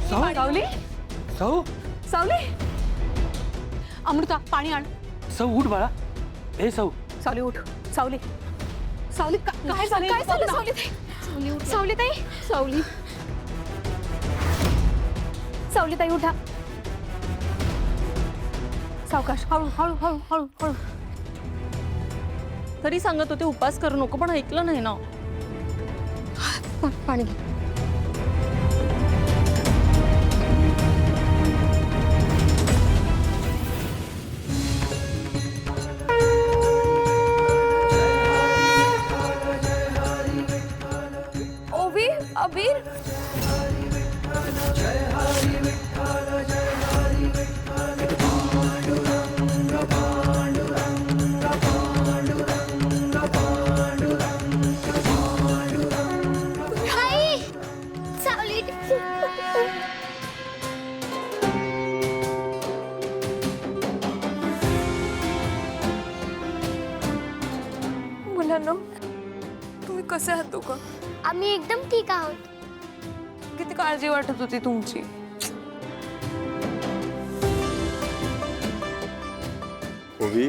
सावली साऊ सावली अमृता पाणी आण. साऊ उठ बाळा. ए साऊ सावली उठ. सावली सावली काय झालं? काय झालं सावली ताई? सावली ताई सावली सावली ताई उठा. सावकाश हळू हळू हळू हळू हळू. तरी सांगत होते उपास करू नको पण ऐकलं नाही ना. पाणी घे. ओवी अबीर मुलांनो तुम्ही कसे आहात दोघं? आम्ही एकदम ठीक आहोत. किती काळजी वाटत होती तुमची. ओवी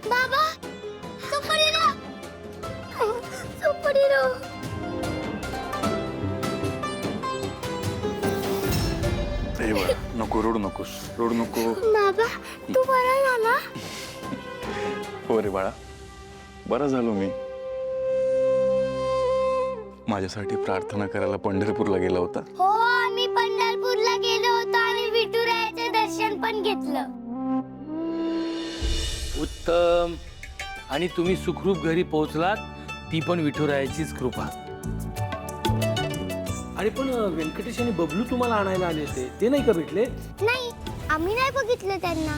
बाबा सुपरीरो सुपरीरो ए बाळा नको रडू नकोस रडू नको. बाबा तू बरा झाला? हो रे बाळा बरा झालो मी. माझ्यासाठी प्रार्थना करायला पंढरपूरला गेला होता. हो आम्ही पंढरपूरला गेलो होतो आणि विठुरायाचे दर्शन पण घेतलं. उत्तम. आणि तुम्ही सुखरूप घरी पोहोचलात ती पण विठुरायाचीच कृपा. आणि पण व्यंकटेश आणि बबलू तुम्हाला आणायला आले होते ते नाही का भेटले? नाही आम्ही नाही बघितलं त्यांना.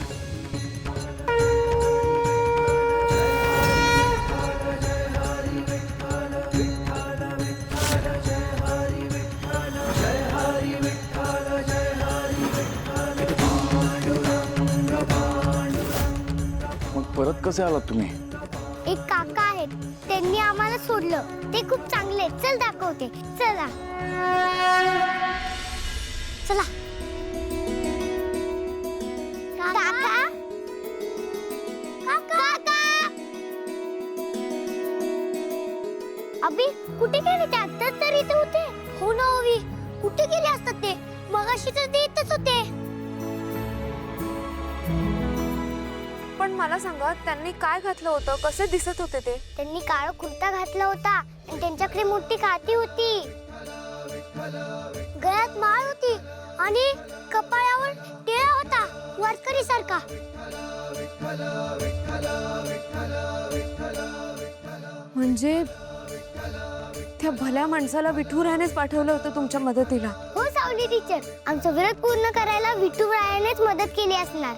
मग परत कसे आलात तुम्ही? एक काका आहेत त्यांनी आम्हाला सोडलं. ते खूप चांगले आहेत. चल दाखवते. चला चला. काका काका अबी कुठे गेले ते? आत्ताच तर इथे होते. हो ना ओवी कुठे गेले असतात ते? मगाशी तर ते इथेच होते. पण मला सांगा त्यांनी काय घातलं होतं? कसे दिसत होते ते? त्यांनी काळा कुर्ता घातला होता आणि त्यांच्याकडे मोठी काठी होती. गळ्यात माळ होती आणि कपाळावर टिळा होता वारकरी सारखा. म्हणजे त्या भल्या माणसाला विठुरायानेच पाठवलं होतं तुमच्या मदतीला. हो सावली टीचर आमचा व्रत पूर्ण करायला विठुरायानेच मदत केली असणार.